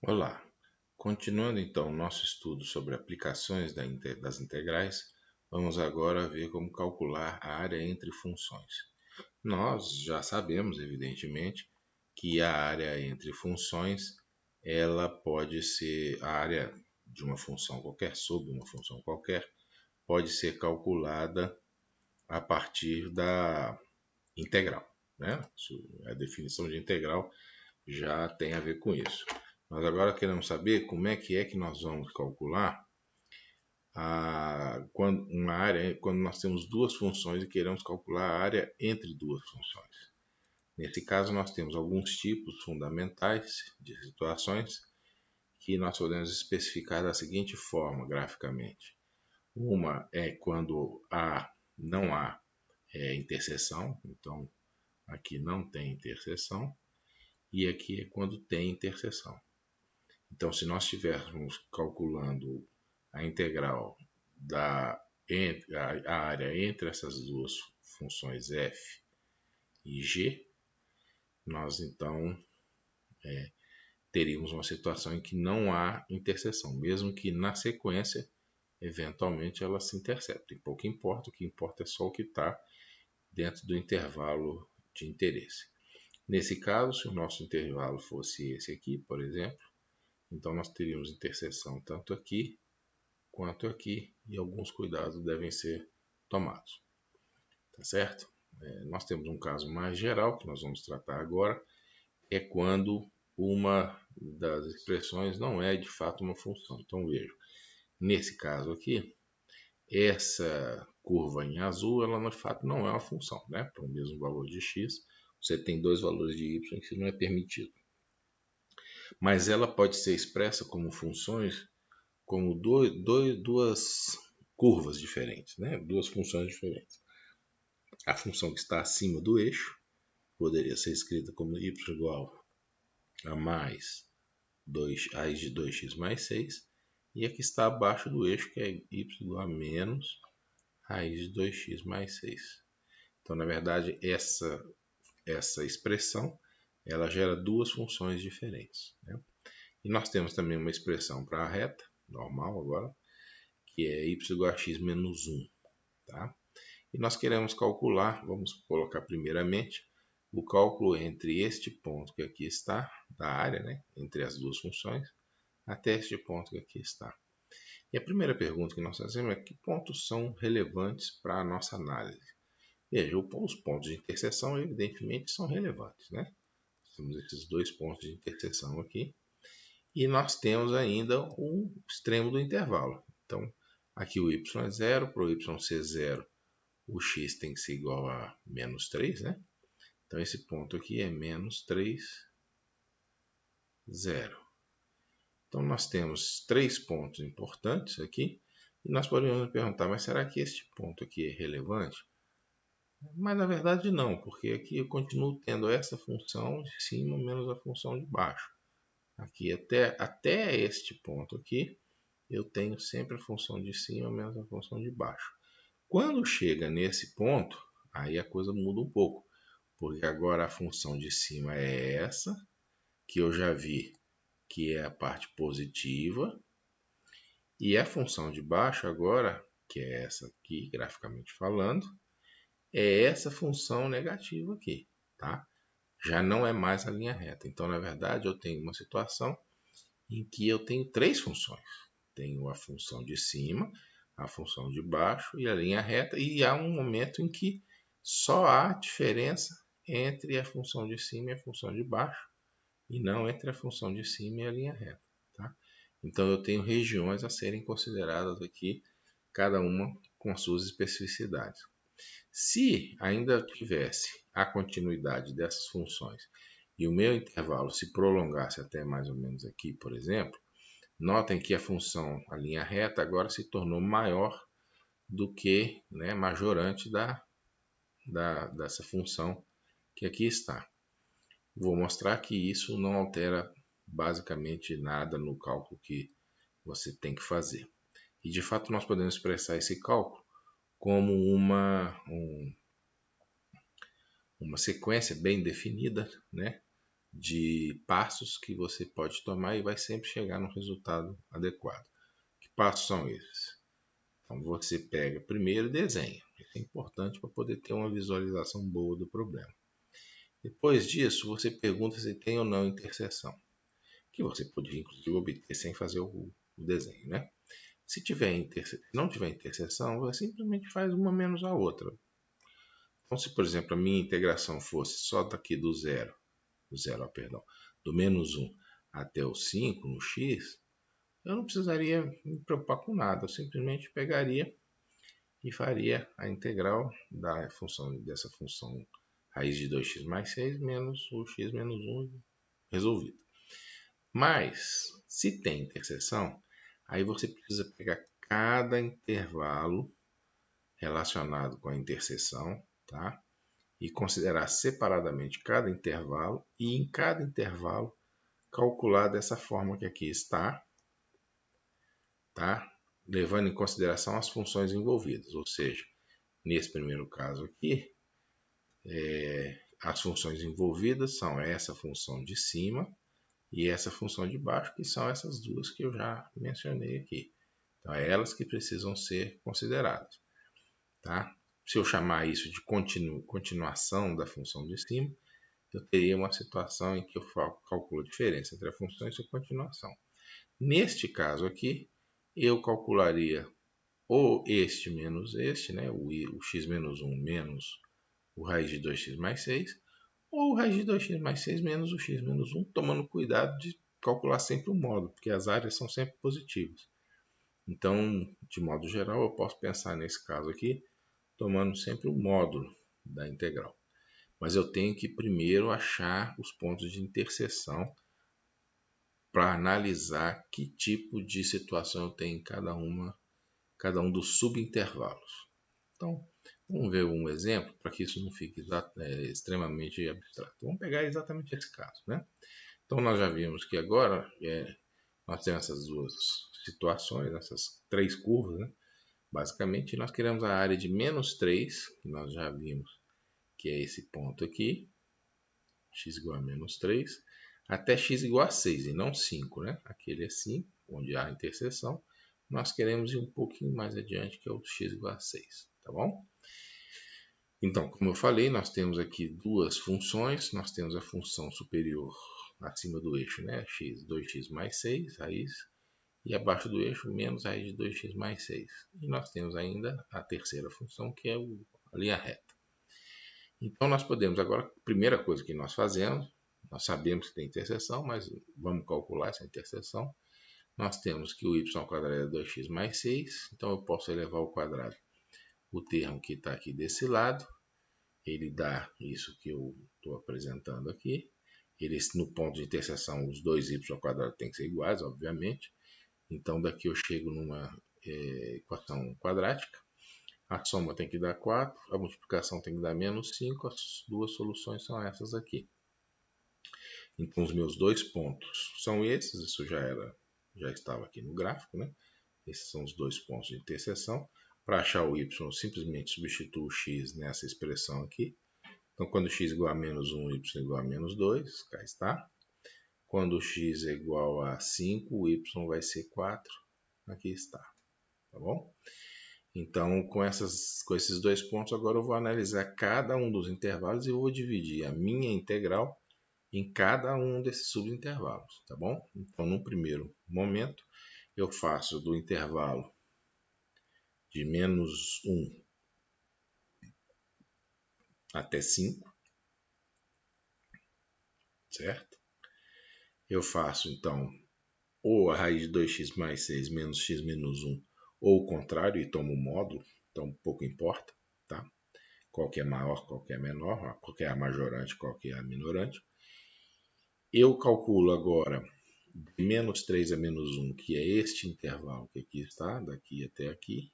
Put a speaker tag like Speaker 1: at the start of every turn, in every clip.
Speaker 1: Olá, continuando então o nosso estudo sobre aplicações das integrais, vamos agora ver como calcular a área entre funções. Nós já sabemos, evidentemente, que a área entre funções, ela pode ser a área de uma função qualquer, sobre uma função qualquer, pode ser calculada a partir da integral, né? A definição de integral já tem a ver com isso. Nós agora queremos saber como é que nós vamos calcular uma área quando nós temos duas funções e queremos calcular a área entre duas funções. Nesse caso, nós temos alguns tipos fundamentais de situações que nós podemos especificar da seguinte forma, graficamente. Uma é quando não há interseção, então aqui não tem interseção, e aqui é quando tem interseção. Então, se nós estivermos calculando a integral a área entre essas duas funções f e g, nós então teríamos uma situação em que não há interseção, mesmo que na sequência, eventualmente, elas se interceptem. Pouco importa, o que importa é só o que está dentro do intervalo de interesse. Nesse caso, se o nosso intervalo fosse esse aqui, por exemplo, então nós teríamos interseção tanto aqui quanto aqui e alguns cuidados devem ser tomados, tá certo? Nós temos um caso mais geral que nós vamos tratar agora, é quando uma das expressões não é de fato uma função. Então veja, nesse caso aqui, essa curva em azul, ela de fato não é uma função, né? Para o mesmo valor de x, você tem dois valores de y que não é permitido. Mas ela pode ser expressa como funções como duas curvas diferentes, né? Duas funções diferentes. A função que está acima do eixo poderia ser escrita como y igual a mais 2, raiz de 2x mais 6, e a que está abaixo do eixo, que é y igual a menos raiz de 2x mais 6. Então, na verdade, essa expressão ela gera duas funções diferentes, né? E nós temos também uma expressão para a reta, normal agora, que é y igual a x menos 1. Tá? E nós queremos calcular, vamos colocar primeiramente, o cálculo entre este ponto que aqui está, da área, né, entre as duas funções, até este ponto que aqui está. E a primeira pergunta que nós fazemos é que pontos são relevantes para a nossa análise? Veja, os pontos de interseção evidentemente são relevantes, né? Temos esses dois pontos de interseção aqui. E nós temos ainda o extremo do intervalo. Então, aqui o y é zero, para o y ser zero, o x tem que ser igual a menos 3, né? Então, esse ponto aqui é menos 3, 0. Então, nós temos três pontos importantes aqui. E nós podemos perguntar, mas será que este ponto aqui é relevante? Mas, na verdade, não, porque aqui eu continuo tendo essa função de cima menos a função de baixo. Aqui até este ponto aqui, eu tenho sempre a função de cima menos a função de baixo. Quando chega nesse ponto, aí a coisa muda um pouco, porque agora a função de cima é essa, que eu já vi que é a parte positiva, e a função de baixo agora, que é essa aqui, graficamente falando, é essa função negativa aqui, tá? Já não é mais a linha reta. Então, na verdade, eu tenho uma situação em que eu tenho três funções. Tenho a função de cima, a função de baixo e a linha reta, e há um momento em que só há diferença entre a função de cima e a função de baixo, e não entre a função de cima e a linha reta. Tá? Então eu tenho regiões a serem consideradas aqui, cada uma com as suas especificidades. Se ainda tivesse a continuidade dessas funções e o meu intervalo se prolongasse até mais ou menos aqui, por exemplo, notem que a função, a linha reta, agora se tornou maior do que, né, majorante dessa função que aqui está. Vou mostrar que isso não altera basicamente nada no cálculo que você tem que fazer. E de fato nós podemos expressar esse cálculo como uma sequência bem definida, né, de passos que você pode tomar e vai sempre chegar no resultado adequado. Que passos são esses? Então você pega primeiro e desenha. Isso é importante para poder ter uma visualização boa do problema. Depois disso, você pergunta se tem ou não interseção, que você poderia inclusive obter sem fazer o desenho, né? Se não tiver interseção, você simplesmente faz uma menos a outra. Então, se por exemplo a minha integração fosse só daqui do menos 1 até o 5 no x, eu não precisaria me preocupar com nada, eu simplesmente pegaria e faria a integral dessa função raiz de 2x mais 6 menos o x menos 1 resolvido. Mas, se tem interseção, aí você precisa pegar cada intervalo relacionado com a interseção, tá? E considerar separadamente cada intervalo e em cada intervalo calcular dessa forma que aqui está, tá? Levando em consideração as funções envolvidas, ou seja, nesse primeiro caso aqui, as funções envolvidas são essa função de cima e essa função de baixo, que são essas duas que eu já mencionei aqui. Então, é elas que precisam ser consideradas. Tá? Se eu chamar isso de continuação da função de cima, eu teria uma situação em que eu calculo a diferença entre a função e sua continuação. Neste caso aqui, eu calcularia ou este menos este, né? o x menos 1 menos o raiz de 2x mais 6, ou o raiz de 2x mais 6 menos o x menos 1, tomando cuidado de calcular sempre o módulo, porque as áreas são sempre positivas. Então, de modo geral, eu posso pensar nesse caso aqui, tomando sempre o módulo da integral. Mas eu tenho que primeiro achar os pontos de interseção para analisar que tipo de situação eu tenho em cada um dos subintervalos. Então, vamos ver um exemplo para que isso não fique extremamente abstrato. Vamos pegar exatamente esse caso, né? Então, nós já vimos que agora nós temos essas duas situações, essas três curvas, né? Basicamente, nós queremos a área de menos 3, que nós já vimos que é esse ponto aqui, x igual a menos 3, até x igual a 6 e não 5, né? Aquele é 5, onde há a interseção. Nós queremos ir um pouquinho mais adiante, que é o x igual a 6, tá bom? Então, como eu falei, nós temos aqui duas funções. Nós temos a função superior acima do eixo, né? x, 2x mais 6, raiz, e abaixo do eixo, menos raiz de 2x mais 6. E nós temos ainda a terceira função, que é a linha reta. Então, nós podemos agora, a primeira coisa que nós fazemos, nós sabemos que tem interseção, mas vamos calcular essa interseção. Nós temos que o y² é 2x mais 6, então eu posso elevar ao quadrado o termo que está aqui desse lado. Ele dá isso que eu estou apresentando aqui. No ponto de interseção, os dois y² têm que ser iguais, obviamente. Então, daqui eu chego numa equação quadrática. A soma tem que dar 4, a multiplicação tem que dar menos 5, as duas soluções são essas aqui. Então, os meus dois pontos são esses, isso já estava aqui no gráfico, né? Esses são os dois pontos de interseção. Para achar o y, eu simplesmente substituo o x nessa expressão aqui. Então, quando x é igual a menos 1, y é igual a menos 2, cá está. Quando x é igual a 5, o y vai ser 4, aqui está. Tá bom? Então, com esses dois pontos, agora eu vou analisar cada um dos intervalos e vou dividir a minha integral em cada um desses subintervalos, tá bom? Então, no primeiro momento, eu faço do intervalo de menos 1 até 5, certo? Eu faço, então, ou a raiz de 2x mais 6 menos x menos 1, ou o contrário, e tomo o módulo, então pouco importa, tá? Qual que é maior, qual que é menor, qual que é a majorante, qual que é a minorante. Eu calculo agora de menos 3 a menos 1, que é este intervalo que aqui está, daqui até aqui.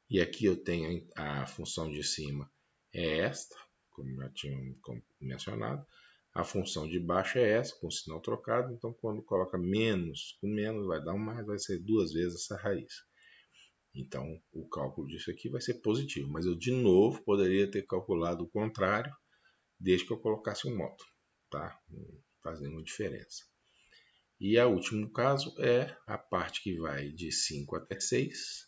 Speaker 1: E aqui eu tenho a função de cima é esta, como já tinha mencionado. A função de baixo é essa, com o sinal trocado. Então, quando coloca menos com menos, vai dar um mais, vai ser duas vezes essa raiz. Então, o cálculo disso aqui vai ser positivo. Mas eu, de novo, poderia ter calculado o contrário, desde que eu colocasse um módulo. Tá? faz nenhuma diferença. E o último caso é a parte que vai de 5 até 6,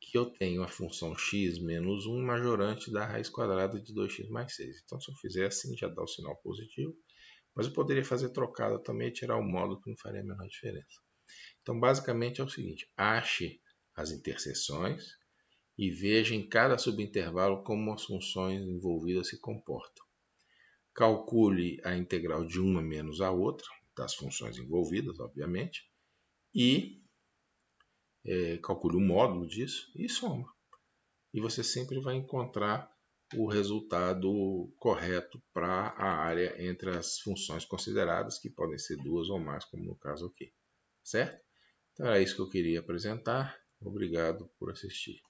Speaker 1: que eu tenho a função x menos 1 majorante da raiz quadrada de 2x mais 6. Então, se eu fizer assim, já dá o sinal positivo. Mas eu poderia fazer trocada também e tirar o módulo, que não faria a menor diferença. Então, basicamente é o seguinte: ache as interseções e veja em cada subintervalo como as funções envolvidas se comportam. Calcule a integral de uma menos a outra, das funções envolvidas, obviamente, e calcule o módulo disso e soma. E você sempre vai encontrar o resultado correto para a área entre as funções consideradas, que podem ser duas ou mais, como no caso aqui. Certo? Então era isso que eu queria apresentar. Obrigado por assistir.